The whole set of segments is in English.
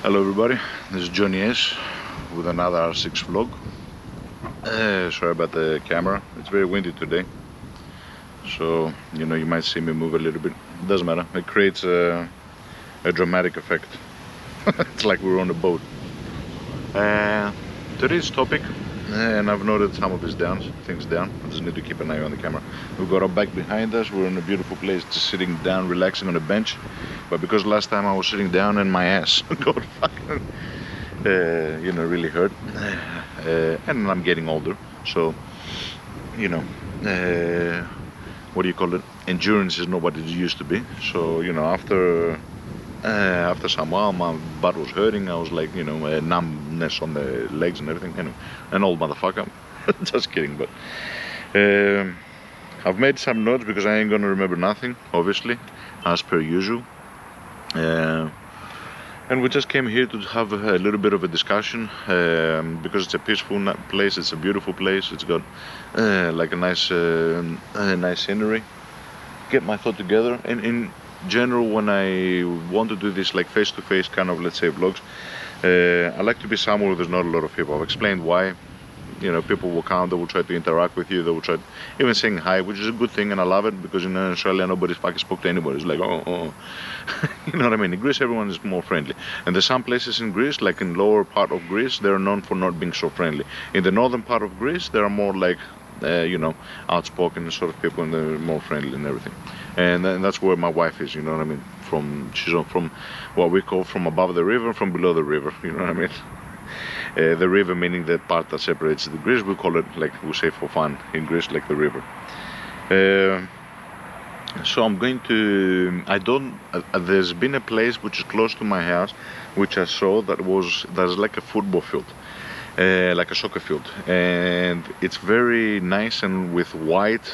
Hello everybody, this is Johnny S with another R6 vlog. Sorry about the camera, it's very windy today. So, you might see me move a little bit. It doesn't matter, it creates a dramatic effect. It's like we're on a boat. Today's topic, and I've noted some of things down. I just need to keep an eye on the camera. We've got our bike behind us, we're in a beautiful place, just sitting down, relaxing on a bench. But because last time I was sitting down and my ass got fucking, really hurt. And I'm getting older, so, what do you call it? Endurance is not what it used to be. So, after some while my butt was hurting. I was like, numbness on the legs and everything. Anyway, an old motherfucker. Just kidding, but I've made some notes because I ain't gonna remember nothing, obviously, as per usual. And we just came here to have a little bit of a discussion because it's a peaceful place, it's a beautiful place, it's got like a nice scenery. Get my thought together, and in general, when I want to do this like face-to-face kind of, let's say, vlogs, I like to be somewhere where there's not a lot of people. I've explained why. People will come, they will try to interact with you, they will try even saying hi, which is a good thing, and I love it, because in Australia nobody fucking spoke to anybody. It's like, oh. You know what I mean? In Greece everyone is more friendly, and there's some places in Greece, like in lower part of Greece, they're known for not being so friendly. In the northern part of Greece, there are more like outspoken sort of people, and they're more friendly and everything. And that's where my wife is, you know what I mean? She's from what we call from above the river, from below the river, you know what I mean? The river meaning the part that separates the Greece, we call it, like we say for fun in Greece, like the river. So I'm going to, there's been a place which is close to my house, which I saw there's like a football field, like a soccer field, and it's very nice and with white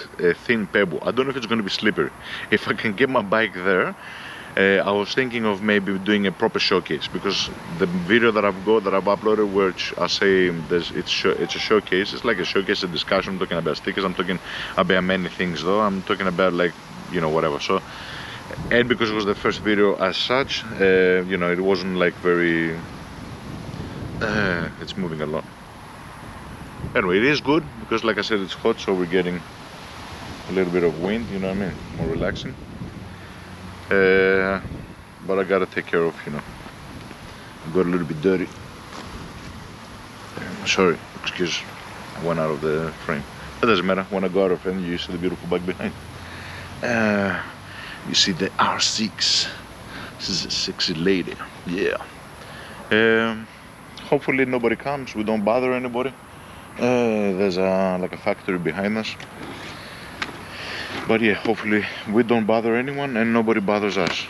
thin pebble. I don't know if it's going to be slippery. If I can get my bike there, I was thinking of maybe doing a proper showcase, because the video that I've uploaded, which I say it's a showcase, it's like a showcase, a discussion. I'm talking about stickers, I'm talking about many things though, I'm talking about like, whatever. So, and because it was the first video as such, it wasn't like very, it's moving a lot. Anyway, it is good, because like I said, it's hot, so we're getting a little bit of wind, you know what I mean, more relaxing. But I gotta take care of, I got a little bit dirty. Sorry, excuse, I went out of the frame. It doesn't matter, when I go out of frame, you see the beautiful bike behind. You see the R6. This is a sexy lady, yeah. Hopefully nobody comes, we don't bother anybody. There's like a factory behind us. But yeah, hopefully we don't bother anyone and nobody bothers us.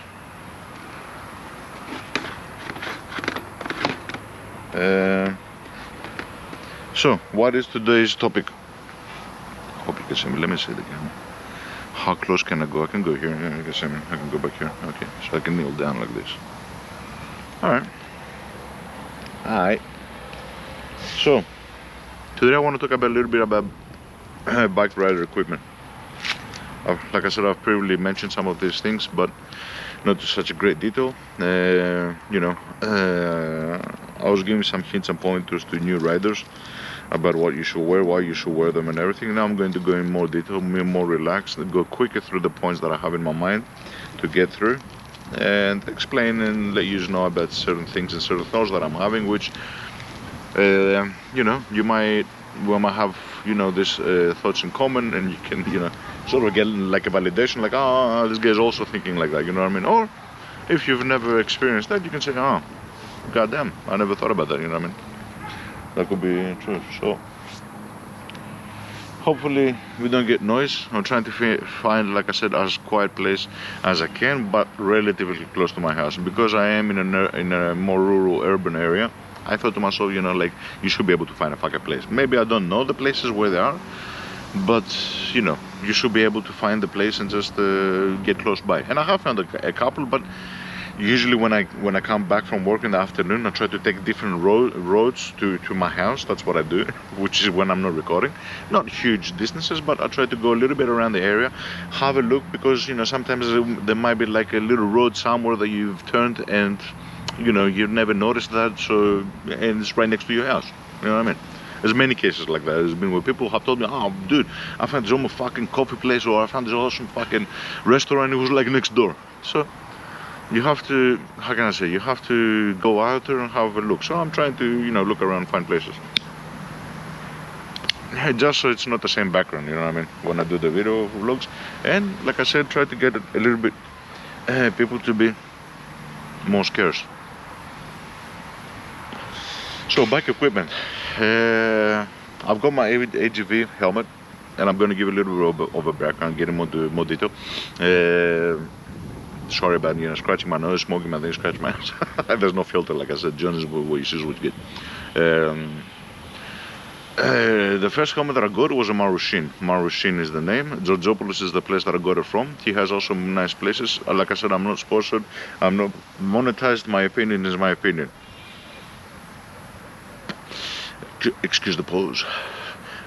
So, what is today's topic? Hope you can see me. Let me see it again. How close can I go? I can go here. Yeah, you can see me. I can go back here. Okay, so I can kneel down like this. Alright. So, today I want to talk about a little bit about bike rider equipment. Like I said, I've previously mentioned some of these things, but not to such a great detail. I was giving some hints and pointers to new riders about what you should wear, why you should wear them and everything. Now I'm going to go in more detail, more relaxed, and go quicker through the points that I have in my mind to get through, and explain and let you know about certain things and certain thoughts that I'm having, which, you might, we might have, these thoughts in common, and you can, sort of get like a validation, like, oh, this guy's also thinking like that, you know what I mean? Or if you've never experienced that, you can say, oh, goddamn, I never thought about that, you know what I mean? That could be true. So hopefully we don't get noise. I'm trying to find, like I said, as quiet place as I can, but relatively close to my house. And because I am in a more rural urban area, I thought to myself, like, you should be able to find a fucking place. Maybe I don't know the places where they are, but you should be able to find the place and just get close by. And I have found a couple, but usually when I come back from work in the afternoon, I try to take different roads to my house. That's what I do, which is when I'm not recording. Not huge distances, but I try to go a little bit around the area, have a look, because sometimes there might be like a little road somewhere that you've turned and you know, you never noticed that, so, and it's right next to your house. You know what I mean? There's many cases like that. There's been where people have told me, oh, dude, I found this awesome fucking coffee place, or I found this awesome fucking restaurant, it was like next door. So, you have to, how can I say, you have to go out there and have a look. So I'm trying to, you know, look around, find places. Just so it's not the same background, you know what I mean, when I do the video vlogs. And like I said, try to get a little bit people to be more scarce. So bike equipment. I've got my AGV helmet, and I'm going to give a little bit of a background, get into more detail. Sorry about, you know, scratching my nose, smoking my thing, scratching my nose. There's no filter, like I said. John is what you see is what you get. The first helmet that I got was a Marushin. Marushin is the name. Georgopoulos is the place that I got it from. He has also nice places. Like I said, I'm not sponsored. I'm not monetized. My opinion is my opinion. Excuse the pause.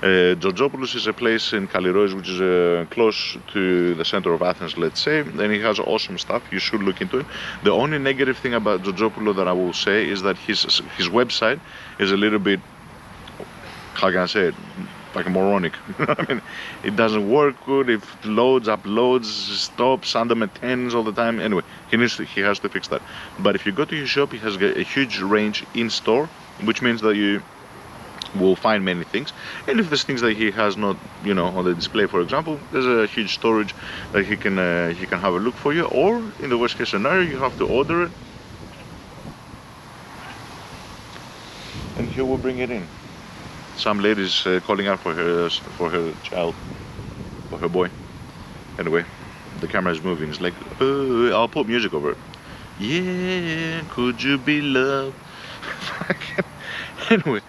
Georgopoulos is a place in Kalirois, which is close to the center of Athens, let's say, and he has awesome stuff. You should look into it. The only negative thing about Georgopoulos that I will say is that his website is a little bit, how can I say it, like a moronic. I mean, it doesn't work good. It loads, uploads, stops, under maintains all the time. Anyway, he has to fix that. But if you go to his shop, he has a huge range in store, which means that you will find many things. And if there's things that he has not, you know, on the display, for example, there's a huge storage that he can have a look for you. Or in the worst case scenario, you have to order it, and he will bring it in. Some lady's calling out for her child, for her boy. Anyway, the camera is moving. It's like, I'll put music over it. Yeah, could you be loved? Anyway,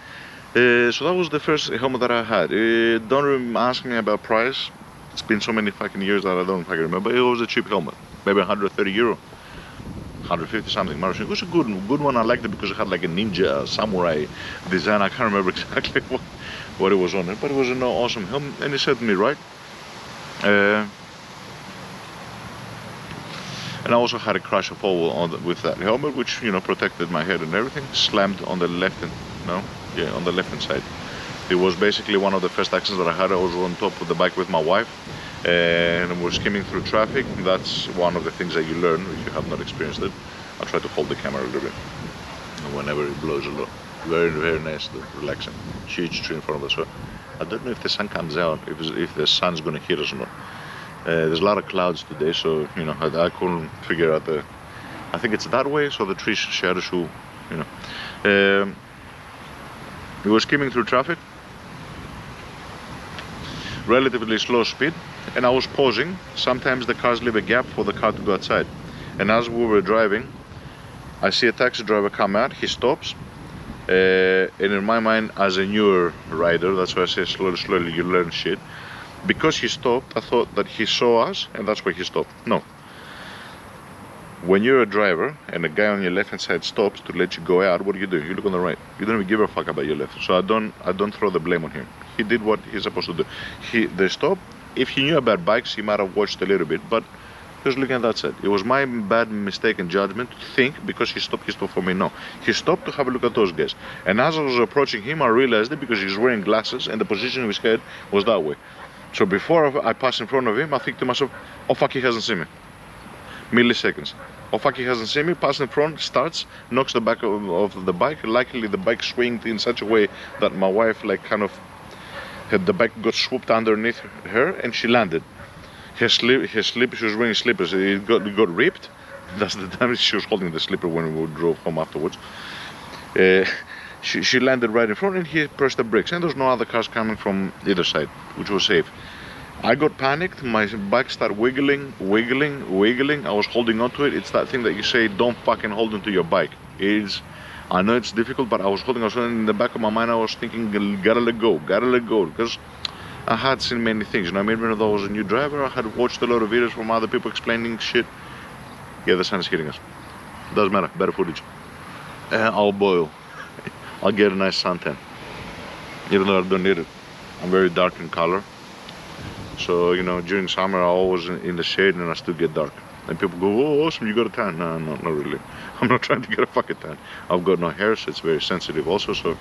so that was the first helmet that I had. Don't ask me about price. It's been so many fucking years that I don't fucking remember. It was a cheap helmet, maybe 130 euro. 150 something. It was a good one. I liked it because it had like a ninja samurai design. I can't remember exactly what it was on it, but it was an awesome helmet, and it served me right. And I also had a crash and fall with that helmet, which, you know, protected my head and everything. Slammed on the left hand, on the left hand side. It was basically one of the first accidents that I had. I was on top of the bike with my wife, and we're skimming through traffic. That's one of the things that you learn if you have not experienced it. I'll try to hold the camera a little bit whenever it blows a lot. Very, very nice, relaxing. Huge tree in front of us. So I don't know if the sun comes out, if the sun's going to hit us or not. There's a lot of clouds today, so, you know, I couldn't figure out I think it's that way, so the tree shadows will, you know. We were skimming through traffic, relatively slow speed, and I was pausing. Sometimes the cars leave a gap for the car to go outside. And as we were driving, I see a taxi driver come out. He stops, and in my mind, as a newer rider, that's why I say slowly you learn shit. Because he stopped, I thought that he saw us, and that's why he stopped. No. When you're a driver and a guy on your left hand side stops to let you go out, what do? You look on the right. You don't even give a fuck about your left. So I don't throw the blame on him. He did what he's supposed to do. They stopped. If he knew about bikes, he might have watched a little bit, but he was looking at that side. It was my bad mistake in judgment to think because he stopped for me. No, he stopped to have a look at those guys. And as I was approaching him, I realized it because he was wearing glasses and the position of his head was that way. So before I pass in front of him, I think to myself, oh fuck, he hasn't seen me. Milliseconds. Oh fuck, he hasn't seen me. Pass in front, starts, knocks the back of the bike. Likely the bike swinged in such a way that my wife the bike got swooped underneath her and she landed. Her slipper, she was wearing slippers. It got ripped. That's the time she was holding the slipper when we drove home afterwards. She landed right in front and he pressed the brakes. And there was no other cars coming from either side, which was safe. I got panicked. My bike started wiggling. I was holding onto it. It's that thing that you say, don't fucking hold onto your bike. I know it's difficult, but I was holding on. In the back of my mind, I was thinking, gotta let go, because I had seen many things. You know, I mean, even though I was a new driver, I had watched a lot of videos from other people explaining shit. Yeah, the sun is hitting us. Doesn't matter, better footage. I'll boil. I'll get a nice suntan. Even though I don't need it. I'm very dark in color. So, you know, during summer, I always in the shade and I still get dark. And people go, oh, awesome, you got a tan. No, not really. I'm not trying to get a fucking tan. I've got no hair, so it's very sensitive also. So,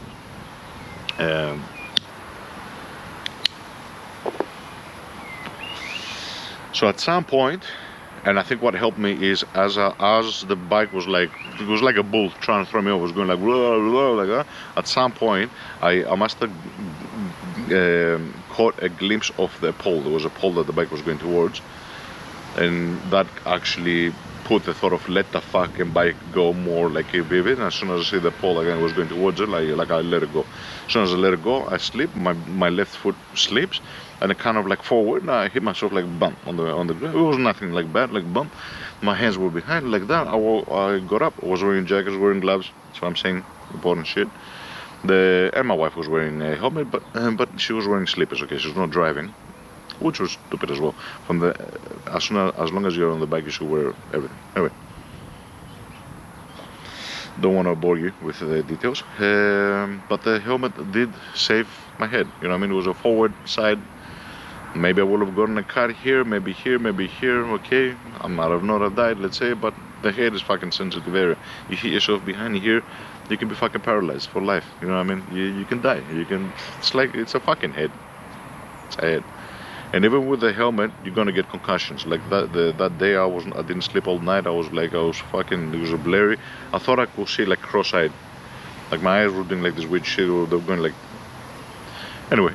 so at some point, and I think what helped me is as the bike was like, it was like a bull trying to throw me over. It was going like, blah, blah, like that. At some point, I must have caught a glimpse of the pole. There was a pole that the bike was going towards, and that actually put the thought of let the fucking bike go more like a vivid. And as soon as I see the pole again was going towards it, like I let it go. As soon as I let it go, I slip. My left foot slips, and I kind of like forward, and I hit myself like bump on the ground. It was nothing like bad, like bump. My hands were behind like that. I got up. I was wearing jackets, wearing gloves. So I'm saying important shit. And my wife was wearing a helmet, but she was wearing slippers. Okay, she was not driving, which was stupid as well. As long as you're on the bike, you should wear everything. Anyway, don't want to bore you with the details. But the helmet did save my head. You know what I mean? It was a forward side. Maybe I would have gotten a cut here, maybe here, maybe here. Okay, I might have not have died, let's say, but the head is fucking sensitive area. You hit yourself behind here, you can be fucking paralyzed for life. You know what I mean? You can die. It's a fucking head. It's a head. And even with the helmet, you're gonna get concussions. Like that day, I didn't sleep all night. It was blurry. I thought I could see like cross-eyed. Like my eyes were doing like this weird shit, or they were going like. Anyway,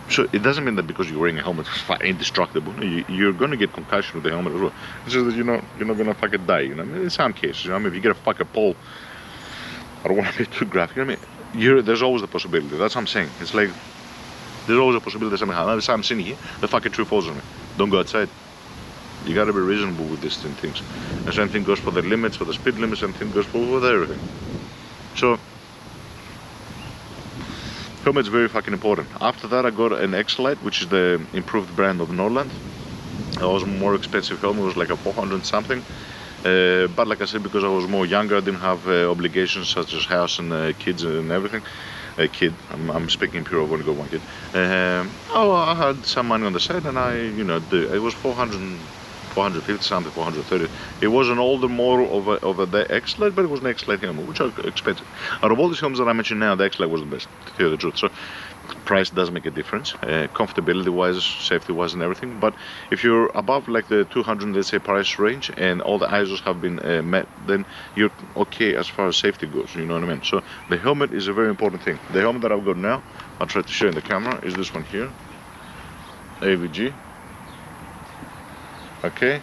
so it doesn't mean that because you're wearing a helmet it's indestructible. You're gonna get concussion with the helmet as well. It's just that you're not gonna fucking die. You know, I mean, in some cases, you know, I mean, if you get a fucking pole, I don't want to be too graphic. You know what I mean, there's always the possibility. That's what I'm saying. It's like. There's always a possibility that something happens. I'm sitting here, the fucking tree falls on me. Don't go outside. You gotta be reasonable with these things. And same thing goes for the limits, for the speed limits, same thing goes for everything. So, helmet's very fucking important. After that, I got an X-Lite, which is the improved brand of Norland. It was a more expensive helmet, it was like a 400 something. But like I said, because I was more younger, I didn't have obligations such as house and kids and everything. A kid, I'm speaking pure, I've only got one kid. I had some money on the side, and it was 450 something, 430. It was an older model of the X-Lite, but it was an X-Lite helmet, which are expensive. Out of all these helmets that I mentioned now, the X-Lite was the best, to tell you the truth. So price does make a difference, comfortability wise, safety wise, and everything. But if you're above like the 200, let's say, price range, and all the ISOs have been met, then you're okay as far as safety goes. You know what I mean? So the helmet is a very important thing. The helmet that I've got now, I'll try to show in the camera, is this one here, AVG. Okay,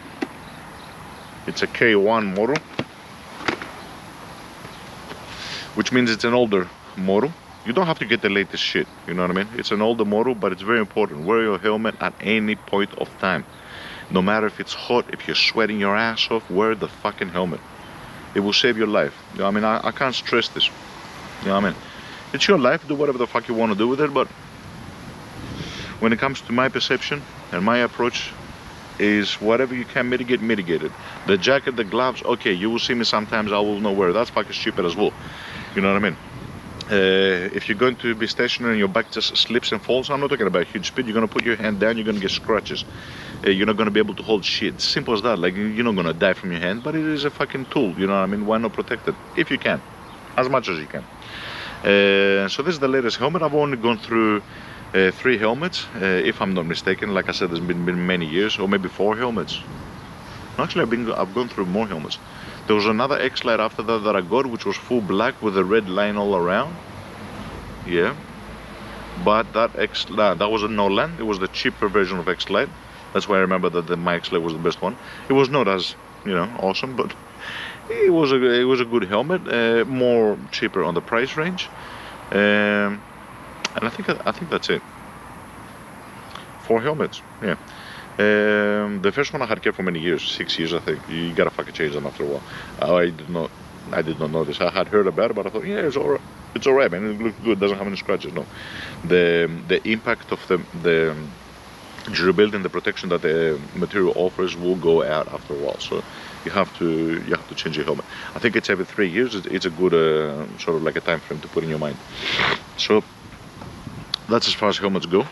it's a K1 model, which means it's an older model. You don't have to get the latest shit, you know what I mean? It's an older model, but it's very important. Wear your helmet at any point of time. No matter if it's hot, if you're sweating your ass off, wear the fucking helmet. It will save your life. You know what I mean? I can't stress this. You know what I mean? It's your life, do whatever the fuck you want to do with it, but when it comes to my perception and my approach, is whatever you can mitigate it. The jacket, the gloves, okay, you will see me sometimes I will not wear. That's fucking stupid as well. You know what I mean? If you're going to be stationary and your back just slips and falls, I'm not talking about huge speed, you're going to put your hand down, you're going to get scratches. You're not going to be able to hold shit. Simple as that. Like, you're not going to die from your hand, but it is a fucking tool, you know what I mean? Why not protect it? If you can. As much as you can. So this is the latest helmet. I've only gone through 3 helmets, if I'm not mistaken. Like I said, there's been many years, or maybe 4 helmets. Actually, I've gone through more helmets. There was another X-Lite after that I got, which was full black with a red line all around. Yeah, but that was a Norland. It was the cheaper version of X-Lite. That's why I remember that my X-Lite was the best one. It was not as awesome, but it was a good helmet. More cheaper on the price range. And I think that's it. 4 helmets, yeah. The first one I had kept for many years, 6 years I think. You gotta fucking change them after a while. I did not know this. I had heard about it, but I thought, yeah, it's alright. It's alright, man. It looks good. Doesn't have any scratches. No, the impact of the durability and the protection that the material offers will go out after a while. So you have to change your helmet. I think it's every 3 years. It's a good sort of like a time frame to put in your mind. So that's as far as helmets go.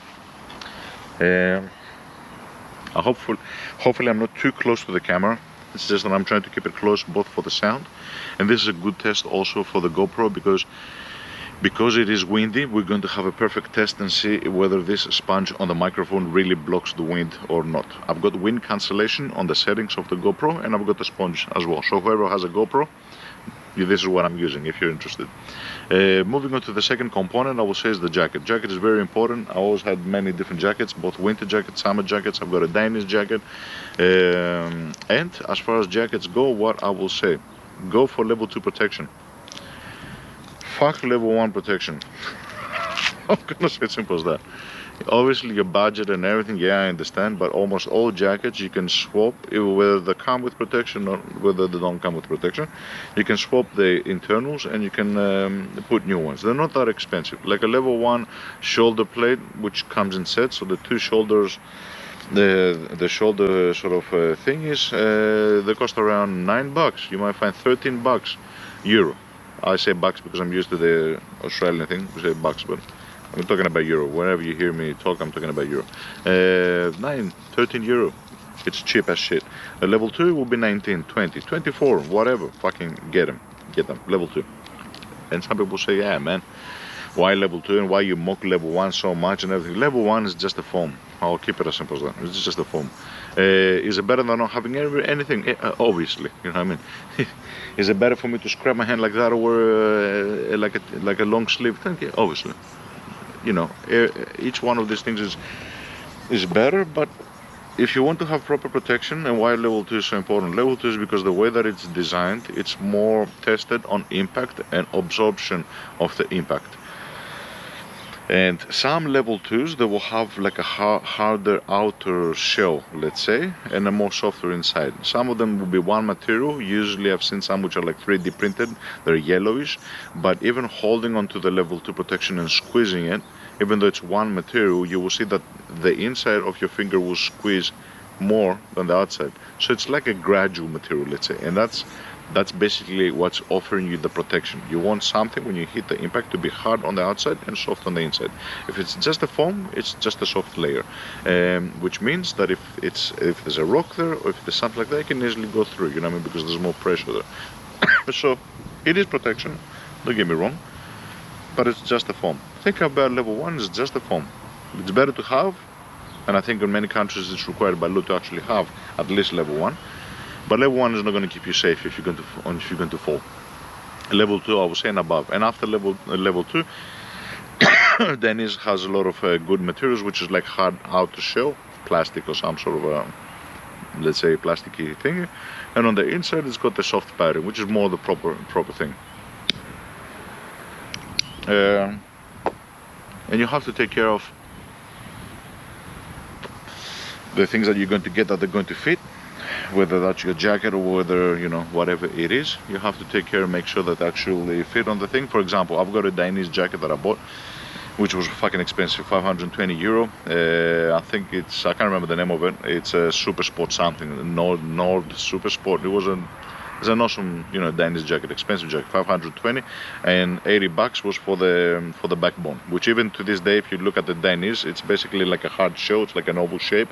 Hopefully I'm not too close to the camera. It's just that I'm trying to keep it close both for the sound, and this is a good test also for the GoPro because it is windy. We're going to have a perfect test and see whether this sponge on the microphone really blocks the wind or not. I've got wind cancellation on the settings of the GoPro, and I've got the sponge as well. So whoever has a GoPro, this is what I'm using if you're interested. Moving on to the second component, I will say is the jacket. Jacket is very important. I always had many different jackets, both winter jackets, summer jackets. I've got a Danish jacket. And as far as jackets go, what I will say, go for level 2 protection. Fuck level 1 protection. I'm gonna say it simple as that. Obviously your budget and everything, yeah, I understand, but almost all jackets you can swap, whether they come with protection or whether they don't come with protection. You can swap the internals and you can put new ones. They're not that expensive. Like a level 1 shoulder plate, which comes in sets, so the two shoulders, the shoulder sort of thing is, they cost around $9. You might find $13 euro. I say bucks because I'm used to the Australian thing. We say bucks, but I'm talking about euro. Whenever you hear me talk, I'm talking about euro. 13 euro. It's cheap as shit. A level 2 will be 19, 20, 24, whatever. Fucking get them. Get them. Level 2. And some people say, yeah, man, why level 2 and why you mock level 1 so much and everything. Level 1 is just a foam. I'll keep it as simple as that. It's just a foam. Is it better than not having anything? Obviously, you know what I mean. Is it better for me to scrap my hand like that or like a long sleeve thing? Yeah, obviously. You know, each one of these things is better, but if you want to have proper protection, and why level 2 is so important, level 2 is because the way that it's designed, it's more tested on impact and absorption of the impact. And some level 2s, they will have like a harder outer shell, let's say, and a more softer inside. Some of them will be one material. Usually I've seen some which are like 3D printed, they're yellowish, but even holding onto the level 2 protection and squeezing it, even though it's one material, you will see that the inside of your finger will squeeze more than the outside. So it's like a gradual material, let's say, and that's basically what's offering you the protection. You want something when you hit the impact to be hard on the outside and soft on the inside. If it's just a foam, it's just a soft layer, which means that if there's a rock there or if there's something like that, it can easily go through, you know what I mean, because there's more pressure there. So it is protection, don't get me wrong, but it's just a foam. Think about level 1 is just a foam. It's better to have, and I think in many countries it's required by law to actually have at least level 1. But level 1 is not going to keep you safe if you're going to fall. Level 2, I was saying above, and after level 2, Danish has a lot of good materials, which is like hard outer shell, plastic or some sort of let's say plasticky thing, and on the inside it's got the soft pattern, which is more the proper thing. And you have to take care of the things that you're going to get that they're going to fit. Whether that's your jacket or whether, you know, whatever it is, you have to take care and make sure that they actually fit on the thing. For example, I've got a Danish jacket that I bought, which was fucking expensive, 520 euro. I think I can't remember the name of it. It's a Super Sport something, Nord Super Sport. It's an awesome, you know, Danish jacket, expensive jacket, 520, and $80 was for the backbone. Which even to this day, if you look at the Danish, it's basically like a hard shell. It's like an oval shape.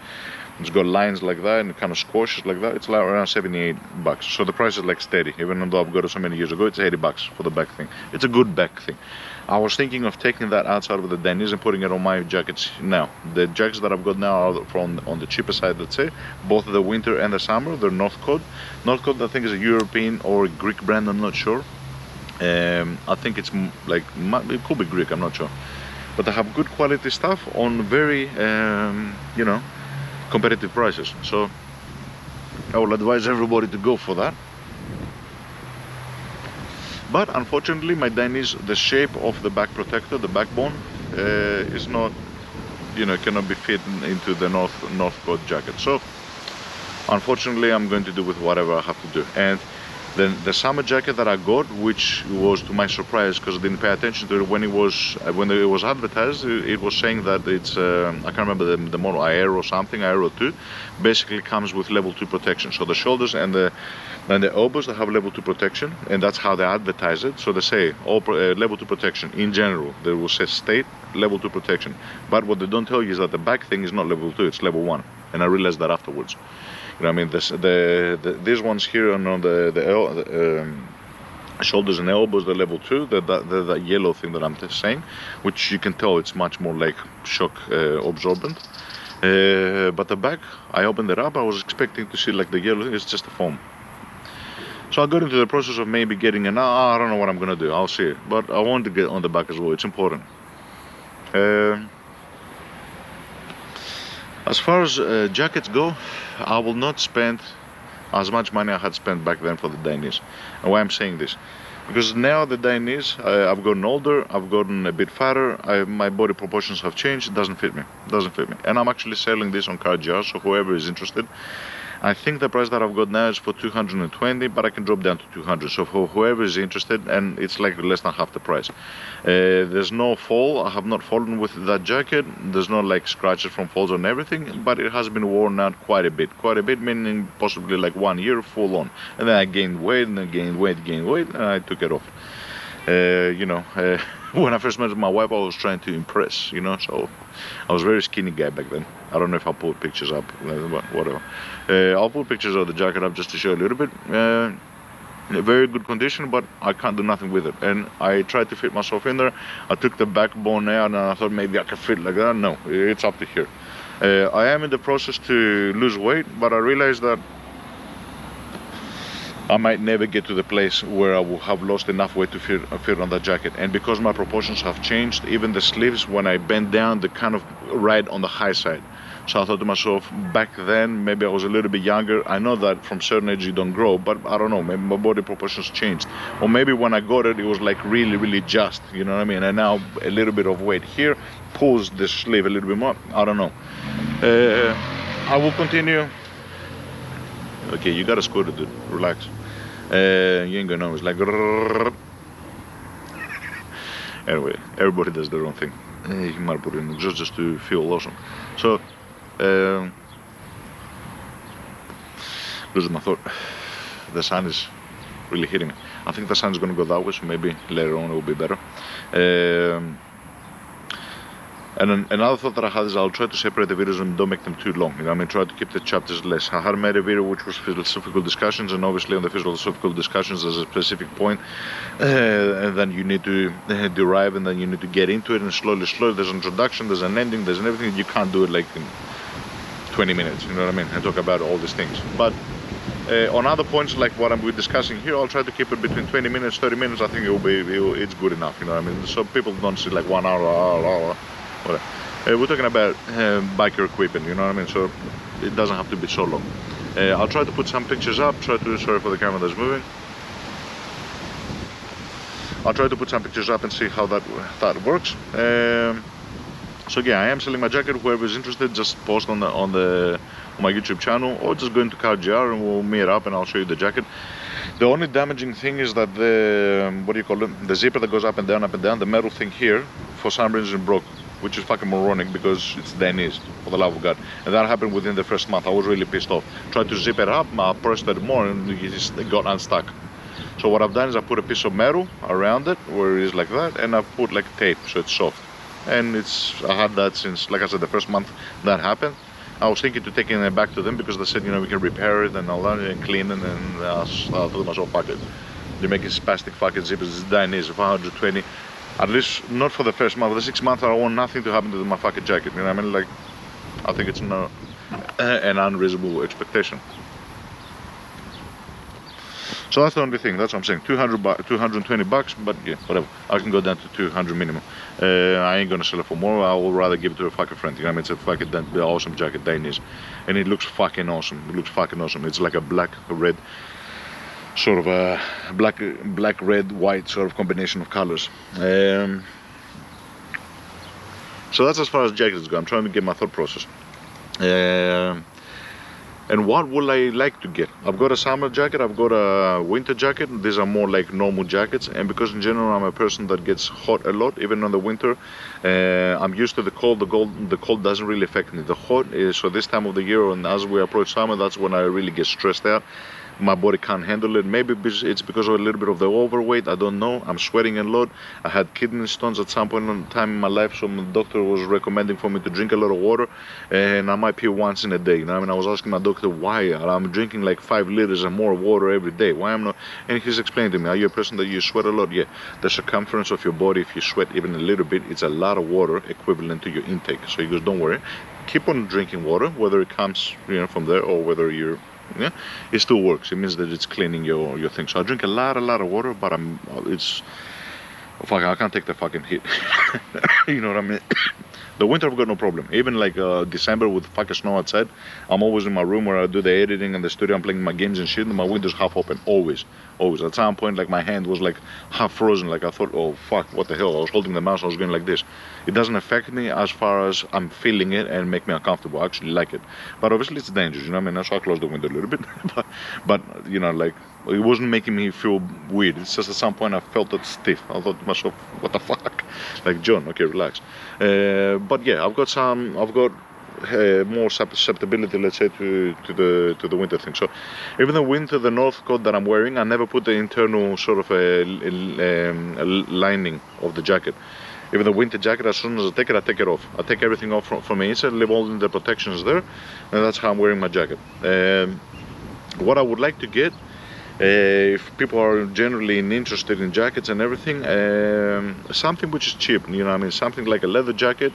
It's got lines like that and it kind of squashes like that. It's like around $78. So the price is like steady. Even though I've got it so many years ago, it's $80 for the back thing. It's a good back thing. I was thinking of taking that outside of the Danish and putting it on my jackets now. The jackets that I've got now are on the cheaper side, let's say. Both the winter and the summer, they're Northcote. Northcote, I think, is a European or a Greek brand, I'm not sure. I think it's like, it could be Greek, I'm not sure. But they have good quality stuff on very, you know, competitive prices. So I will advise everybody to go for that. But unfortunately, my Danish, the shape of the back protector, the backbone, is not, you know, cannot be fit into the Northcote jacket. So unfortunately, I'm going to do with whatever I have to do. And then the summer jacket that I got, which was to my surprise because I didn't pay attention to it when it was advertised, it was saying that it's I can't remember the model, Aero something, Aero 2, basically comes with level 2 protection. So the shoulders and the elbows, they have level 2 protection, and that's how they advertise it. So they say level 2 protection in general. They will say state level 2 protection, but what they don't tell you is that the back thing is not level 2, it's level 1. and I realized that afterwards. You know what I mean? These ones here on the shoulders and elbows, the level 2, the yellow thing that I'm saying, which you can tell it's much more like shock absorbent. But the back, I opened it up, I was expecting to see like the yellow thing, it's just a foam. So I got into the process of maybe getting an, I don't know what I'm gonna do, I'll see it. But I want to get on the back as well, it's important. As far as jackets go, I will not spend as much money I had spent back then for the Dainese. And why I'm saying this? Because now the Dainese, I've gotten older, I've gotten a bit fatter, my body proportions have changed, it doesn't fit me. And I'm actually selling this on CarJar, so whoever is interested. I think the price that I've got now is for 220, but I can drop down to 200. So for whoever is interested, and it's like less than half the price. There's no fall. I have not fallen with that jacket. There's no like scratches from falls on everything, but it has been worn out quite a bit. Quite a bit, meaning possibly like 1 year full on. And then I gained weight, and then gained weight, and I took it off. When I first met my wife, I was trying to impress, so I was a very skinny guy back then. I don't know if I'll put pictures up, but whatever. I'll put pictures of the jacket up just to show a little bit. Very good condition, but I can't do nothing with it. And I tried to fit myself in there. I took the backbone out, and I thought maybe I could fit like that. No, it's up to here. I am in the process to lose weight, but I realized that I might never get to the place where I will have lost enough weight to fit on that jacket. And because my proportions have changed, even the sleeves, when I bend down, they kind of ride on the high side. So I thought to myself, back then, maybe I was a little bit younger. I know that from certain age you don't grow, but I don't know, maybe my body proportions changed. Or maybe when I got it, it was like really, really just, you know what I mean? And now a little bit of weight here pulls the sleeve a little bit more. I don't know. I will continue. Okay, you got a scooter, dude. Relax. You ain't gonna know. It's like anyway, everybody does their own thing. You might put it in just to feel awesome. So losing my thought. The sun is really hitting me. I think the sun is gonna go that way, so maybe later on it will be better. And then another thought that I had is I'll try to separate the videos and don't make them too long. I mean, try to keep the chapters less. I had made a video which was philosophical discussions, and obviously on the philosophical discussions there's a specific point, and then you need to derive, and then you need to get into it, and slowly, there's an introduction, there's an ending, there's an everything. You can't do it like in 20 minutes, you know what I mean, and talk about all these things. But on other points like what I'm discussing here, I'll try to keep it between 20 minutes, 30 minutes. I think it's good enough, you know what I mean. So people don't see like 1 hour. Whatever. We're talking about biker equipment, you know what I mean, so it doesn't have to be so long. I'll try to put some pictures up, sorry for the camera that's moving. I'll try to put some pictures up and see how that works. So yeah, I am selling my jacket. Whoever is interested, just post on my YouTube channel, or just go into CarJar and we'll meet up and I'll show you the jacket. The only damaging thing is that the zipper that goes up and down, the metal thing here, for some reason broke, which is fucking moronic because it's Dainese, for the love of God. And that happened within the first month. I was really pissed off. Tried to zip it up, I pressed it more and it got unstuck. So what I've done is I put a piece of metal around it, where it is like that, and I put like tape so it's soft. And I had that since, like I said, the first month that happened. I was thinking to taking it back to them because they said, we can repair it and all that and clean it, and I thought to myself, fuck it. They make a plastic fucking zippers, it's Dainese, 120. At least not for the first month. The 6 months I want nothing to happen to my fucking jacket. You know what I mean? Like, I think it's not an unreasonable expectation. So that's the only thing. That's what I'm saying. 220 bucks, but yeah, whatever. I can go down to 200 minimum. I ain't gonna sell it for more. I will rather give it to a fucking friend. You know what I mean? It's a fucking awesome jacket, Dainese, and it looks fucking awesome. It's like a black, red, sort of a black, red, white sort of combination of colors. So that's as far as jackets go. I'm trying to get my thought process. And what would I like to get? I've got a summer jacket, I've got a winter jacket. These are more like normal jackets, and because in general I'm a person that gets hot a lot, even in the winter. I'm used to the cold. The cold doesn't really affect me. The hot is, so this time of the year, and as we approach summer, that's when I really get stressed out. my body can't handle it. Maybe it's because of a little bit of the overweight. I don't know. I'm sweating a lot. I had kidney stones at some point in time in my life, so my doctor was recommending for me to drink a lot of water, and I might pee once in a day. You know, I mean, I was asking my doctor why I'm drinking like 5 liters and more water every day. Why I'm not? And he's explained to me, are you a person that you sweat a lot? Yeah, the circumference of your body, if you sweat even a little bit, it's a lot of water equivalent to your intake. So he goes, don't worry, keep on drinking water, whether it comes, you know, from there or whether you're, yeah, it still works. It means that it's cleaning your thing. So I drink a lot of water, but it's, fuck, I can't take the fucking heat. You know what I mean? The winter I've got no problem. Even like December with fucking snow outside, I'm always in my room where I do the editing and the studio. I'm playing my games and shit, and my window's half open. Always. At some point, like my hand was like half frozen. Like I thought, oh fuck, what the hell? I was holding the mouse, I was going like this. It doesn't affect me as far as I'm feeling it and make me uncomfortable. I actually like it. But obviously it's dangerous, you know what I mean? So I closed the window a little bit. but you know, like, it wasn't making me feel weird. It's just at some point I felt it stiff. I thought to myself, what the fuck? Like, John, okay, relax. But yeah, I've got more susceptibility, let's say, to the winter thing. So even the winter, the North coat that I'm wearing, I never put the internal sort of a lining of the jacket. Even the winter jacket, as soon as I take it off. I take everything off from the inside, leave all the protections there, and that's how I'm wearing my jacket. What I would like to get, if people are generally interested in jackets and everything, something which is cheap, you know what I mean, something like a leather jacket,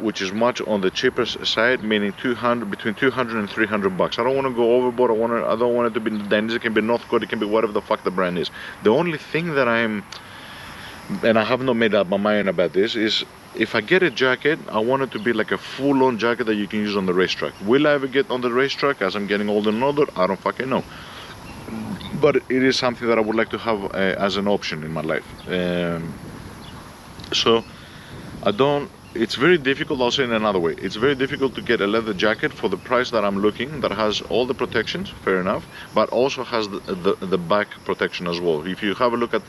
which is much on the cheaper side, meaning between 200 and 300 bucks. I don't want to go overboard. I don't want it to be Danish. It can be Northcote, it can be whatever the fuck the brand is. The only thing that and I have not made up my mind about this, is if I get a jacket, I want it to be like a full-on jacket that you can use on the racetrack. Will I ever get on the racetrack as I'm getting older and older? I don't fucking know. But it is something that I would like to have as an option in my life. So it's very difficult. I'll say in another way, it's very difficult to get a leather jacket for the price that I'm looking, that has all the protections, fair enough, but also has the back protection as well. If you have a look at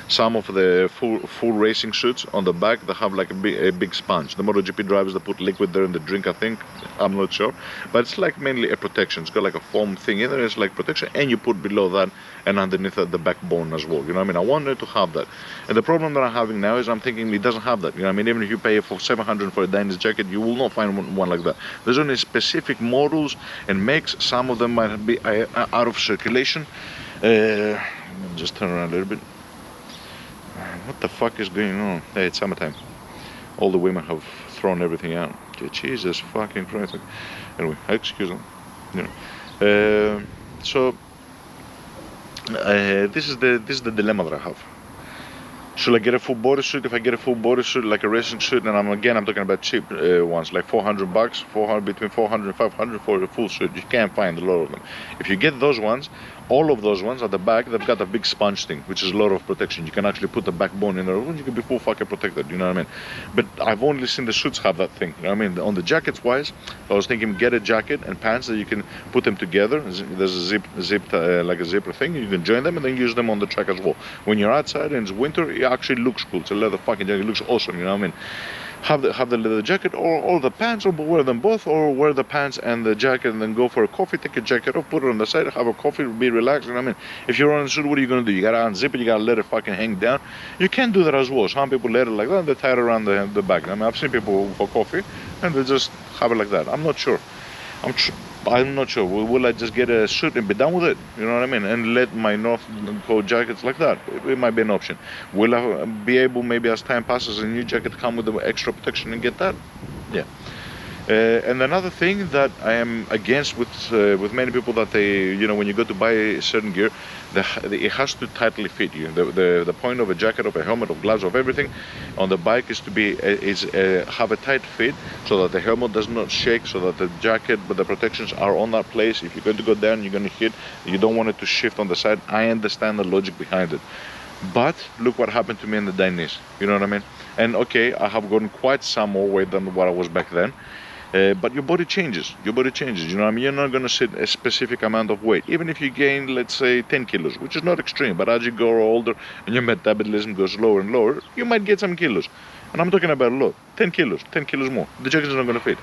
some of the full racing suits, on the back they have like a big sponge. The MotoGP drivers, they put liquid there in the drink, I think, I'm not sure, but it's like mainly a protection. It's got like a foam thing in there, it's like protection, and you put below that and underneath that the backbone as well. You know what I mean? I wanted to have that, and the problem that I'm having now is I'm thinking it doesn't have that. You know what I mean? Even if you pay for 700 for a Danish jacket, you will not find one like that. There's only specific models and makes. Some of them might be out of circulation. Just turn around a little bit. What the fuck is going on? Hey, it's summertime. All the women have thrown everything out. Jesus fucking Christ. Anyway, excuse them. You know. This is the dilemma that I have. Should I get a full bodysuit? If I get a full bodysuit, like a racing suit, and I'm talking about cheap ones, like 400 bucks, between 400 and 500 for a full suit. You can't find a lot of them. If you get those ones, all of those ones at the back, they've got a big sponge thing, which is a lot of protection. You can actually put the backbone in there, you can be full fucking protected, you know what I mean? But I've only seen the suits have that thing, you know what I mean? On the jackets wise, I was thinking get a jacket and pants that you can put them together. There's a like a zipper thing, you can join them and then use them on the track as well. When you're outside and it's winter, it actually looks cool. It's a leather fucking jacket, it looks awesome, you know what I mean? Have the leather jacket or the pants, or wear them both, or wear the pants and the jacket and then go for a coffee, take a jacket off, put it on the side, have a coffee, be relaxed, you know what I mean? If you're on a suit, what are you going to do? You got to unzip it, you got to let it fucking hang down. You can do that as well. Some people let it like that, they tie it around the back. I mean, I've seen people for coffee and they just have it like that. I'm not sure. I'm not sure. Will I just get a suit and be done with it? You know what I mean? And let my North Coat jackets like that. It might be an option. Will I be able, maybe as time passes, a new jacket come with the extra protection and get that? Yeah. And another thing that I am against with many people, that they, you know, when you go to buy certain gear, it has to tightly fit you. The point of a jacket, of a helmet, of gloves, of everything on the bike is to have a tight fit, so that the helmet does not shake, so that the jacket, but the protections are on that place. If you're going to go down, you're going to hit. You don't want it to shift on the side. I understand the logic behind it, but look what happened to me in the Danish. You know what I mean? And okay, I have gotten quite some more weight than what I was back then. But your body changes, you know what I mean? You're not going to sit a specific amount of weight, even if you gain, let's say, 10 kilos, which is not extreme, but as you grow older and your metabolism goes lower and lower, you might get some kilos, and I'm talking about a lot, 10 kilos more, the jacket is not going to fit.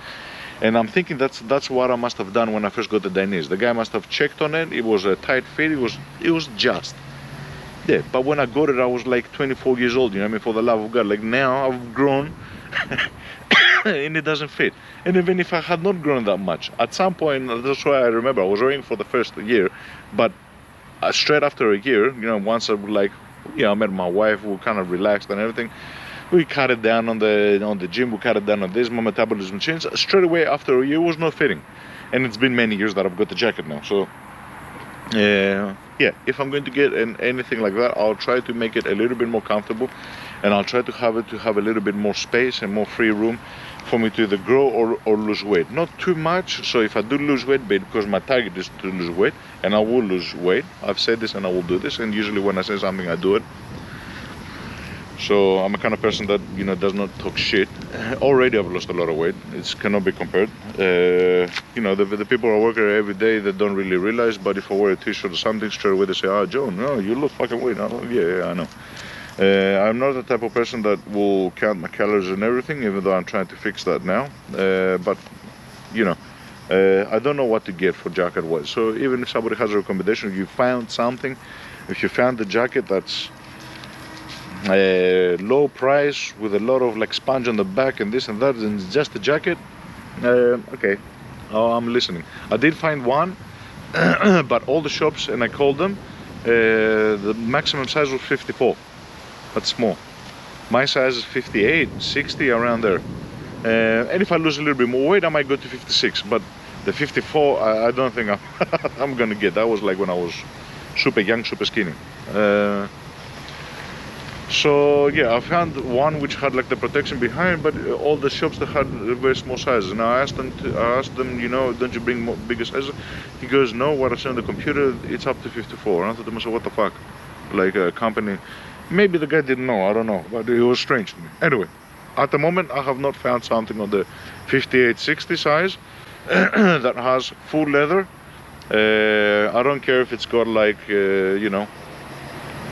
And I'm thinking that's what I must have done when I first got the Dainese. The guy must have checked on it. It was a tight fit. It was just. Yeah, but when I got it, I was like 24 years old. You know what I mean? For the love of God. Like now, I've grown, and it doesn't fit. And even if I had not grown that much, at some point, that's why I remember I was wearing for the first year, but straight after a year, you know, once I like, you know, I met my wife, we kind of relaxed and everything. We cut it down on the gym. We cut it down on this. My metabolism changed straight away. After a year, it was not fitting, and it's been many years that I've got the jacket now. So, yeah, if I'm going to get anything like that, I'll try to make it a little bit more comfortable, and I'll try to have a little bit more space and more free room for me to either grow or lose weight. Not too much. So if I do lose weight, because my target is to lose weight, and I will lose weight. I've said this and I will do this, and usually when I say something, I do it. So I'm a kind of person that, you know, does not talk shit. Already I've lost a lot of weight. It cannot be compared. You know, the people who work here every day, they don't really realize, but if I wear a t-shirt or something, straight away they say, "Ah, John, no, you look fucking weight." Yeah, I know. I'm not the type of person that will count my calories and everything, even though I'm trying to fix that now. But, you know, I don't know what to get for jacket wise. So even if somebody has a recommendation, if you found something, if you found the jacket that's low price with a lot of like sponge on the back and this and that, and it's just a jacket, okay, I'm listening. I did find one, but all the shops, and I called them, the maximum size was 54. That's small. My size is 58, 60, around there. And if I lose a little bit more weight, I might go to 56, but the 54 I don't think I'm gonna get. That was like when I was super young, super skinny. So yeah, I found one which had like the protection behind, but all the shops that had very small sizes. And I asked them, you know, don't you bring bigger sizes? He goes, no, what I see on the computer, it's up to 54. And I thought to myself, what the fuck? Like a company, maybe the guy didn't know, I don't know, but it was strange to me. Anyway, at the moment, I have not found something on the 58, 60 size that has full leather. I don't care if it's got like, you know,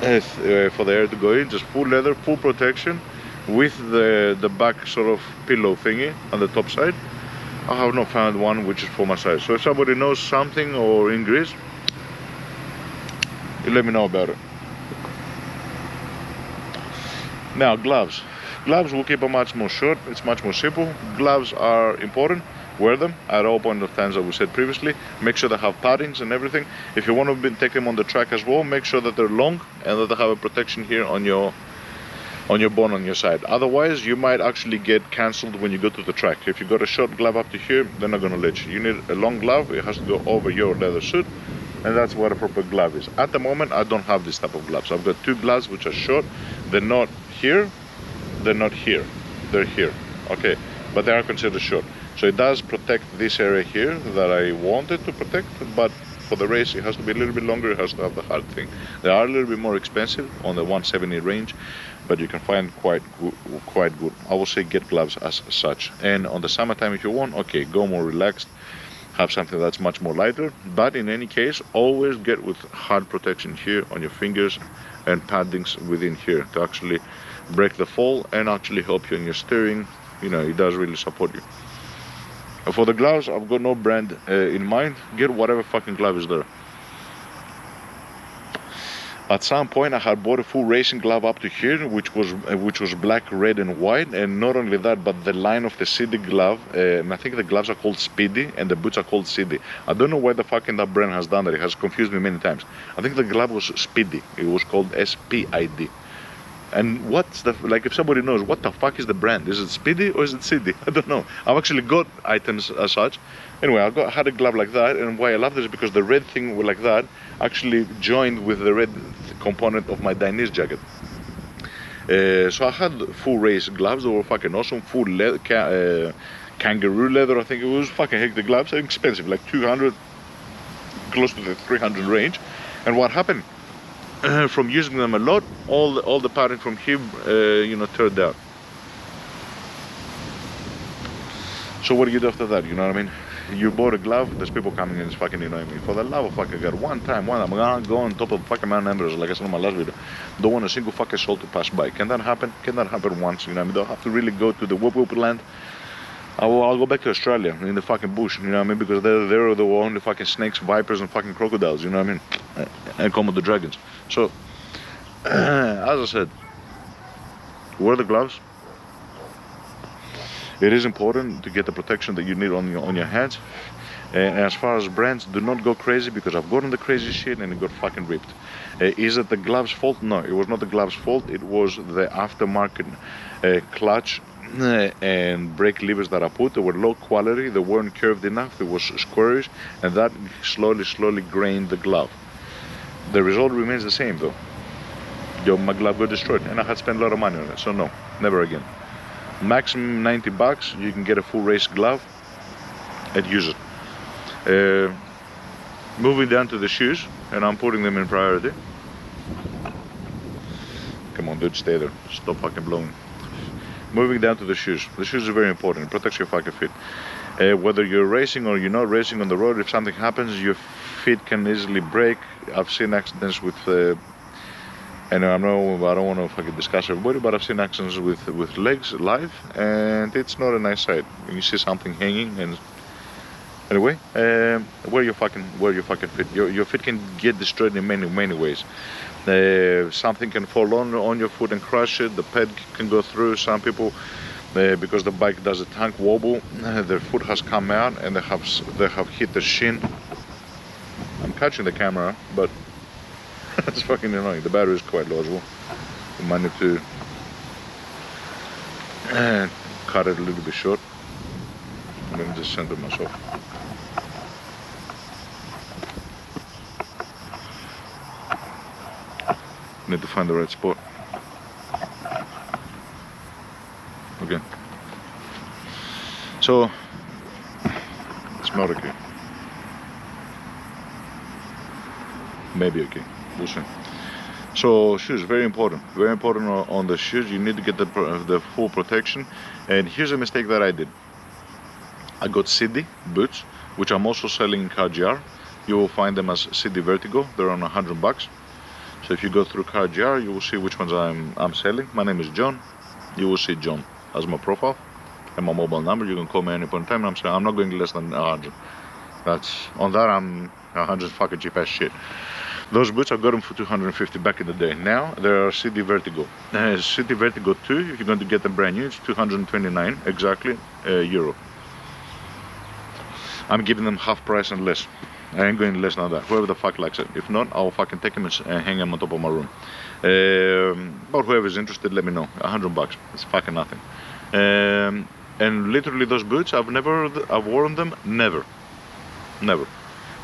for the air to go in, just full leather, full protection, with the back sort of pillow thingy on the top side. I have not found one which is for my size. So if somebody knows something or in Greece, you let me know about it. Now gloves. Gloves will keep them much more short. It's much more simple. Gloves are important. Wear them at all point of times, as we said previously. Make sure they have paddings and everything. If you want to take them on the track as well, make sure that they're long and that they have a protection here on your bone on your side. Otherwise, you might actually get cancelled when you go to the track. If you got a short glove up to here, they're not going to let you. You need a long glove. It has to go over your leather suit, and that's what a proper glove is. At the moment, I don't have this type of gloves. I've got two gloves which are short. They're not here. They're not here. They're here. Okay, but they are considered short. So it does protect this area here that I wanted to protect, but for the race it has to be a little bit longer, it has to have the hard thing. They are a little bit more expensive on the 170 range, but you can find quite good. I will say get gloves as such. And on the summertime if you want, okay, go more relaxed, have something that's much more lighter, but in any case, always get with hard protection here on your fingers and paddings within here to actually break the fall and actually help you in your steering. You know, it does really support you. For the gloves, I've got no brand in mind. Get whatever fucking glove is there. At some point, I had bought a full racing glove up to here, which was black, red, and white. And not only that, but the line of the CD glove. And I think the gloves are called Speedy, and the boots are called CD. I don't know why the fucking that brand has done that. It has confused me many times. I think the glove was Speedy. It was called SPID. And what's the, like, if somebody knows, what the fuck is the brand? Is it Speedy or is it CD? I don't know. I've actually got items as such. Anyway, I had a glove like that, and why I love this is because the red thing like that actually joined with the red component of my Dainese jacket. So I had full race gloves. They were fucking awesome. Full leather, kangaroo leather, I think it was. Fucking heck, the gloves are expensive, like 200, close to the 300 range. And what happened? From using them a lot, all the padding from here, you know, turned down. So what do you do after that? You know what I mean? You bought a glove. There's people coming in. It's fucking, you know what I mean? For the love of fucking God, one time, I'm gonna go on top of fucking Mount Everest, like I said in my last video. Don't want a single fucking soul to pass by. Can that happen? Can that happen once? You know what I mean? Don't have to really go to the whoop land I'll go back to Australia in the fucking bush, you know what I mean? Because they're the only fucking snakes, vipers, and fucking crocodiles, you know what I mean? And Komodo dragons. So, as I said, wear the gloves. It is important to get the protection that you need on your hands. And as far as brands, do not go crazy, because I've gotten the crazy shit and it got fucking ripped. Is it the gloves' fault? No, it was not the gloves' fault. It was the aftermarket clutch and brake levers that I put. They were low quality, they weren't curved enough, they was squarish, and that slowly grained the glove. The result remains the same though. My glove got destroyed and I had to spend a lot of money on it, so no, never again. Maximum $90, you can get a full race glove and use it. Moving down to the shoes, and I'm putting them in priority. Come on dude, stay there, stop fucking blowing. Moving down to the shoes. The shoes are very important. It protects your fucking feet. Whether you're racing or you're not racing on the road, if something happens, your feet can easily break. I've seen accidents with, and I don't want to fucking discuss everybody, but I've seen accidents with legs live, and it's not a nice sight. When you see something hanging, and anyway, wear your fucking feet. Your feet can get destroyed in many ways. Something can fall on your foot and crush it. The ped can go through. Some people, because the bike does a tank wobble, their foot has come out and they have hit the shin. I'm catching the camera, but it's fucking annoying. The battery is quite low as well. I might need to cut it a little bit short. Let me just center myself. Need to find the right spot. Okay. So it's not okay. Maybe okay. We'll see. So shoes, very important. Very important on the shoes. You need to get the full protection. And here's a mistake that I did. I got CD boots, which I'm also selling in CarGR. You will find them as CD Vertigo. They're on $100. So if you go through CarGR, you will see which ones I'm selling. My name is John. You will see John as my profile and my mobile number. You can call me any point in time. I'm saying I'm not going less than 100. I'm 100 fucking cheap ass shit. Those boots I got them for 250 back in the day. Now they are CD Vertigo. CD Vertigo 2. If you're going to get them brand new, it's 229 exactly euro. I'm giving them half price and less. I ain't going less than that. Whoever the fuck likes it. If not, I'll fucking take them and hang them on top of my room. But whoever's interested, let me know. $100. It's fucking nothing. And literally those boots, I've worn them never.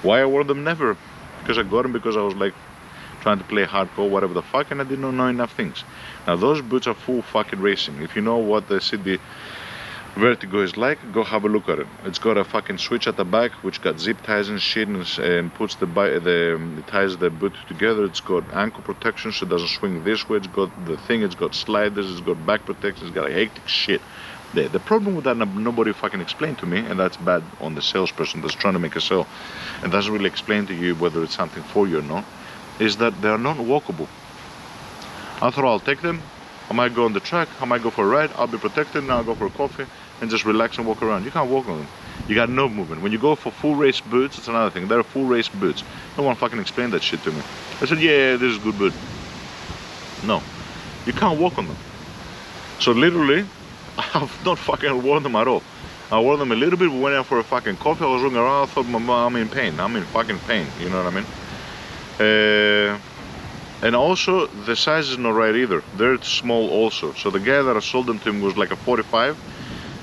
Why I wore them never? Because I got them because I was like trying to play hardcore, whatever the fuck, and I didn't know enough things. Now those boots are full fucking racing. If you know what the CD Vertigo is like, go have a look at it. It's got a fucking switch at the back which got zip ties and shit, and puts it ties the boot together. It's got ankle protection so it doesn't swing this way. It's got it's got sliders, it's got back protection, it's got a hectic shit. The problem with that, nobody fucking explained to me, and that's bad on the salesperson that's trying to make a sale and doesn't really explain to you whether it's something for you or not, is that they are not walkable. I thought I'll take them, I might go on the track, I might go for a ride, I'll be protected, now I'll go for a coffee and just relax and walk around. You can't walk on them. You got no movement. When you go for full race boots, it's another thing. They're full race boots. No one fucking explained that shit to me. I said, yeah, this is good boot. No, you can't walk on them. So literally, I've not fucking worn them at all. I wore them a little bit, we went out for a fucking coffee, I was looking around, I thought, I'm in pain. I'm in fucking pain, you know what I mean? And also, the size is not right either. They're small also. So the guy that I sold them to him was like a 45,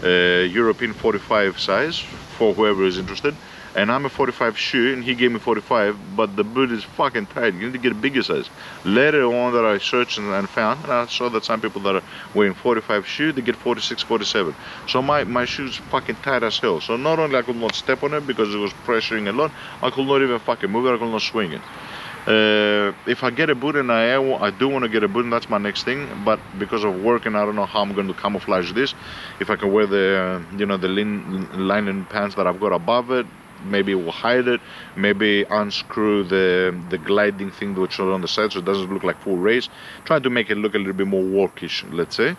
European 45 size, for whoever is interested. And I'm a 45 shoe, and he gave me 45, but the boot is fucking tight. You need to get a bigger size. Later on that I searched and found, and I saw that some people that are wearing 45 shoe, they get 46, 47. So my shoe's fucking tight as hell. So not only I could not step on it because it was pressuring a lot, I could not even fucking move it, I could not swing it. If I get a boot, and I do want to get a boot, and that's my next thing, but because of work and I don't know how I'm going to camouflage this, if I can wear the the linen pants that I've got above it, maybe it will hide it, maybe unscrew the gliding thing which is on the side so it doesn't look like full race. Trying to make it look a little bit more workish, let's say.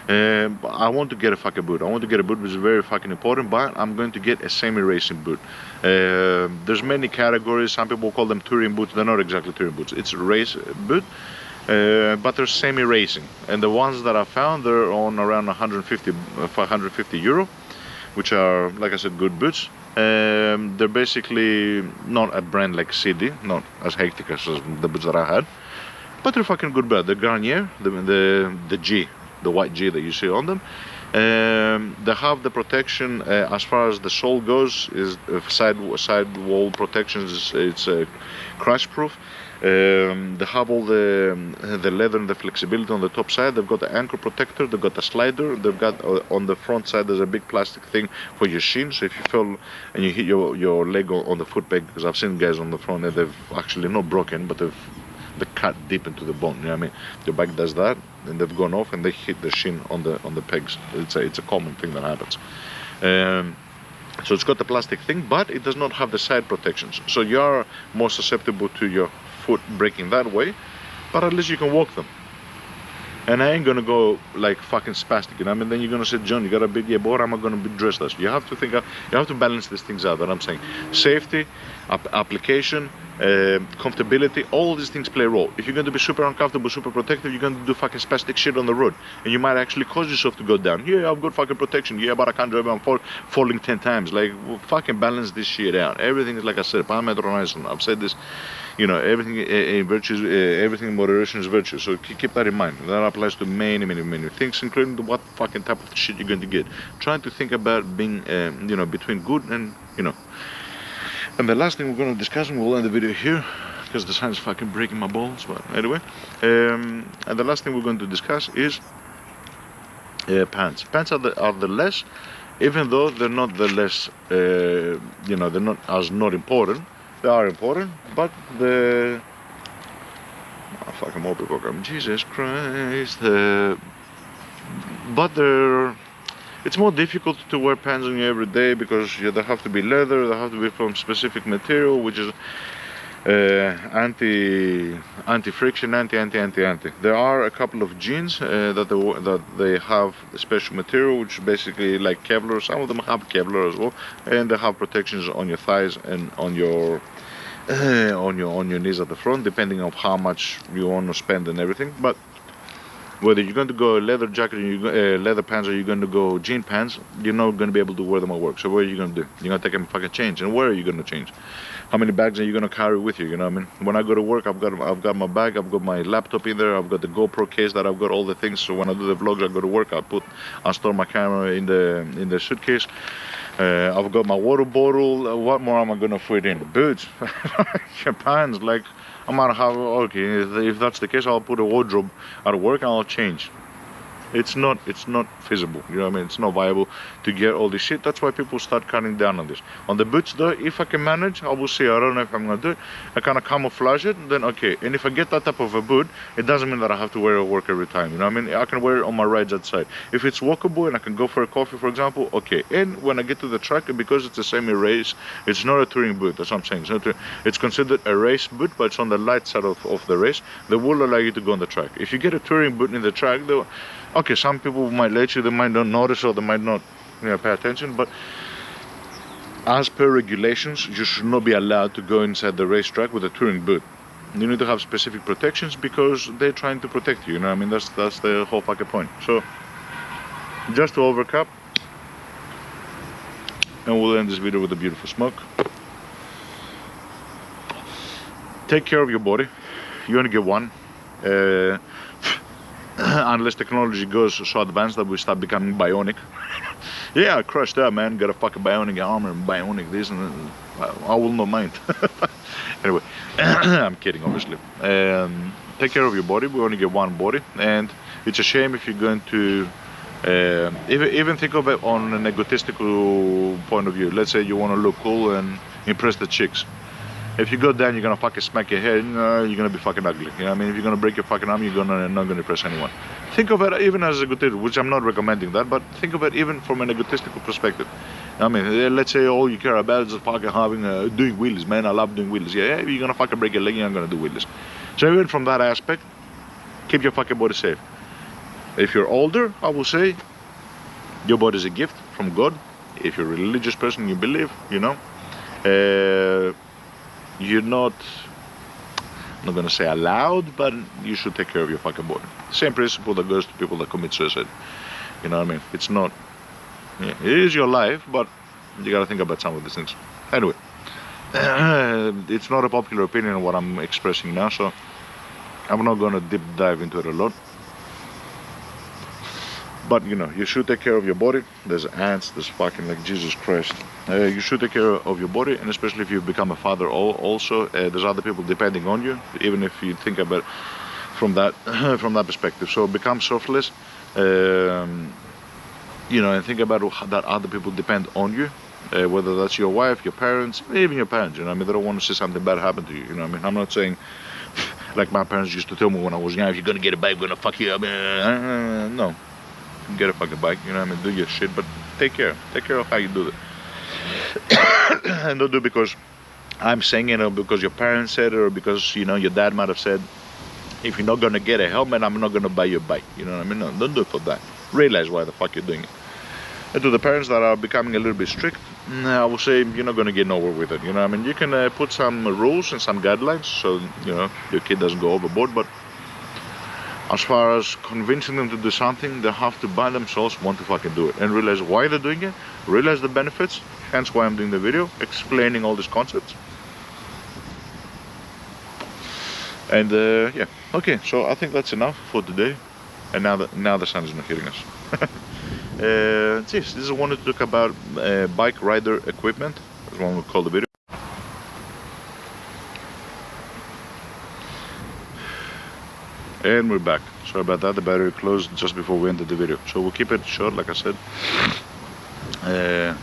I want to get a fucking boot. I want to get a boot which is very fucking important, but I'm going to get a semi-racing boot. There's many categories. Some people call them touring boots. They're not exactly touring boots. It's a race boot, but they're semi-racing. And the ones that I found, they're on around 550 euro, which are, like I said, good boots. They're basically not a brand like CD, not as hectic as the boots that I had, but they're fucking good boots. The Garnier, the G, the white G that you see on them. They have the protection as far as the sole goes, is side wall protections. It's crash proof. They have all the leather and the flexibility on the top side. They've got the anchor protector, they've got the slider, they've got on the front side there's a big plastic thing for your shin, so if you fell and you hit your leg on the foot peg, because I've seen guys on the front and they've actually not broken, but they've cut deep into the bone, you know what I mean? Your bike does that and they've gone off and they hit the shin on the pegs. It's a common thing that happens. So it's got the plastic thing, but it does not have the side protections, so you are more susceptible to your foot breaking that way, but at least you can walk them. And I ain't gonna go like fucking spastic, you know. I mean, then you're gonna say, John, you got a big boy, what am I gonna be dressed as? You have to think, you have to balance these things out. That I'm saying, safety, application, comfortability, all these things play a role. If you're going to be super uncomfortable, super protective, you're going to do fucking spastic shit on the road, and you might actually cause yourself to go down. Yeah, I've got fucking protection. Yeah, but I can't drive. I'm falling 10 times. Like, well, fucking balance this shit out. Everything is, like I said, parameter horizon. I've said this. You know, everything in virtue, everything in moderation is virtue. So keep that in mind. That applies to many things, including what fucking type of shit you're going to get. Trying to think about being, you know, between good and, you know. And the last thing we're going to discuss, and we'll end the video here, because the sun is fucking breaking my balls. But anyway, and the last thing we're going to discuss is pants. Pants are the less, even though they're not the less, you know, they're not as not important. They are important, but the fucking more people come. Jesus Christ! But they're. It's more difficult to wear pants on you every day because they have to be leather. They have to be from specific material, which is anti-friction, anti. There are a couple of jeans that they have a special material, which is basically like Kevlar. Some of them have Kevlar as well, and they have protections on your thighs and on your knees at the front, depending on how much you want to spend and everything. But whether you're going to go leather jacket, leather pants, or you're going to go jean pants, you're not going to be able to wear them at work. So what are you going to do? You're going to take them fucking change. And where are you going to change? How many bags are you going to carry with you? You know what I mean? When I go to work, I've got my bag, I've got my laptop in there, I've got the GoPro case that I've got all the things. So when I do the vlogs, I go to work, I store my camera in the suitcase. I've got my water bottle. What more am I going to fit in? Boots, pants, like. I might have, okay, if that's the case, I'll put a wardrobe at work and I'll change. It's not feasible, you know what I mean? It's not viable to get all this shit. That's why people start cutting down on this. On the boots though, if I can manage, I will see. I don't know if I'm gonna do it. I kind of camouflage it, then okay. And if I get that type of a boot, it doesn't mean that I have to wear it at work every time, you know what I mean? I can wear it on my rides outside. If it's walkable and I can go for a coffee, for example, okay. And when I get to the track, because it's a semi-race, it's not a touring boot, that's what I'm saying. It's considered a race boot, but it's on the light side of the race. They will allow you to go on the track. If you get a touring boot in the track, okay, some people might let you, they might not notice or they might not, you know, pay attention, but as per regulations, you should not be allowed to go inside the racetrack with a touring boot. You need to have specific protections because they're trying to protect you, you know what I mean? That's the whole fucking point. So, just to overcap, and we'll end this video with a beautiful smoke. Take care of your body. You only get one. Unless technology goes so advanced that we start becoming bionic. Yeah, I crushed that, man. Got a fucking bionic arm and bionic this, and I will not mind. Anyway, I'm kidding, obviously. Take care of your body. We only get one body, and it's a shame if you're going to even think of it on an egotistical point of view. Let's say you want to look cool and impress the chicks. If you go down, you're gonna fucking smack your head, you're gonna be fucking ugly. You know what I mean? If you're gonna break your fucking arm, you're not gonna impress anyone. Think of it even as egotistical, which I'm not recommending that, but think of it even from an egotistical perspective. I mean, let's say all you care about is fucking having doing wheelies, man. I love doing wheelies. Yeah, you're gonna fucking break your leg, you're not gonna do wheelies. So even from that aspect, keep your fucking body safe. If you're older, I will say your body is a gift from God. If you're a religious person, you believe, you know, you're not. I'm not gonna say allowed, but you should take care of your fucking body. Same principle that goes to people that commit suicide. You know what I mean? It's not. Yeah, it is your life, but you gotta think about some of these things. Anyway, it's not a popular opinion what I'm expressing now, so I'm not gonna deep dive into it a lot. But you know, you should take care of your body. There's ants, there's fucking like Jesus Christ. You should take care of your body, and especially if you become a father. Also, there's other people depending on you. Even if you think about from that from that perspective, so become selfless. You know, and think about that other people depend on you. Whether that's your wife, your parents, even your parents. You know, I mean, they don't want to see something bad happen to you. You know, I mean, I'm not saying like my parents used to tell me when I was young, if you're gonna get a bike, we're gonna fuck you up. No. Get a fucking bike, you know what I mean, do your shit, but take care of how you do it. And don't do it because I'm saying it, or because your parents said it, or because, you know, your dad might have said, if you're not gonna get a helmet, I'm not gonna buy you a bike, you know what I mean. No, don't do it for that. Realize why the fuck you're doing it. And to the parents that are becoming a little bit strict, I will say you're not gonna get nowhere with it, you know what I mean. You can put some rules and some guidelines so, you know, your kid doesn't go overboard, but as far as convincing them to do something, they have to by themselves want to fucking do it and realize why they're doing it, realize the benefits, hence why I'm doing the video, explaining all these concepts. And yeah, okay, so I think that's enough for today. And now the sun is not hitting us. This is I wanted to talk about bike rider equipment. That's what we call the video. And we're back. Sorry about that, the battery closed just before we ended the video. So we'll keep it short, like I said.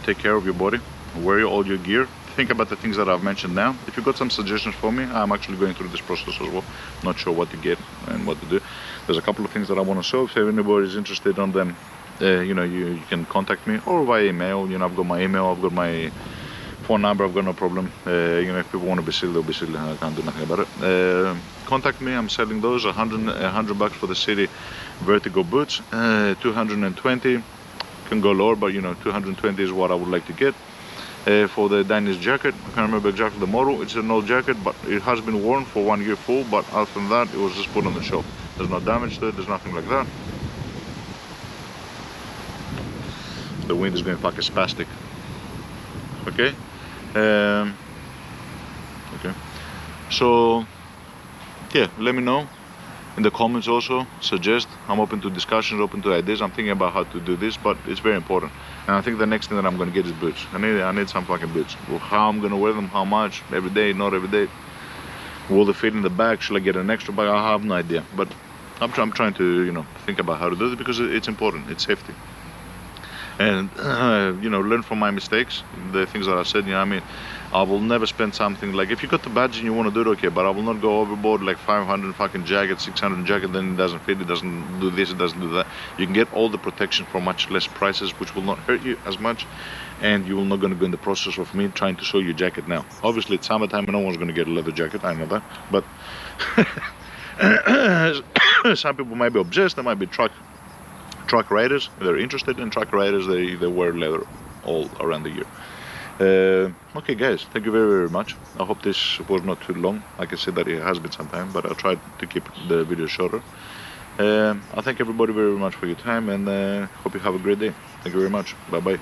Take care of your body, wear all your gear. Think about the things that I've mentioned now. If you've got some suggestions for me, I'm actually going through this process as well. Not sure what to get and what to do. There's a couple of things that I want to show. If anybody's interested on them, you know, you can contact me or via email. You know, I've got my email, I've got my phone number, I've got no problem. You know, if people want to be silly, they'll be silly. I can't do nothing about it. Contact me. I'm selling those. $100 for the City Vertigo boots. 220 can go lower, but you know, 220 is what I would like to get. For the Danish jacket, I can't remember exactly the model. It's an old jacket, but it has been worn for 1 year full. But other than that, it was just put on the shelf. There's no damage to it. There's nothing like that. The wind is going fucking spastic. Okay. Okay. So yeah, let me know in the comments also. Suggest. I'm open to discussions, open to ideas. I'm thinking about how to do this, but it's very important. And I think the next thing that I'm gonna get is boots. I need some fucking boots. Well, how I'm gonna wear them, how much, every day, not every day. Will they fit in the bag? Should I get an extra bag? I have no idea. But I'm trying to, you know, think about how to do it because it's important. It's safety. And you know, learn from my mistakes, the things that I said. You know what I mean, I will never spend something like, if you got the badge and you want to do it, okay, but I will not go overboard like 500 fucking jacket, 600 jacket, then it doesn't fit, it doesn't do this, it doesn't do that. You can get all the protection for much less prices, which will not hurt you as much, and you will not going to go in the process of me trying to show you jacket now. Obviously it's summertime and no one's going to get a leather jacket, I know that, but some people might be obsessed. They might be truck riders. They're interested in truck riders. They wear leather all around the year. Okay guys, thank you very, very much. I hope this was not too long. Like I said, that it has been some time, but I'll try to keep the video shorter. I thank everybody very much for your time, and hope you have a great day. Thank you very much. Bye bye.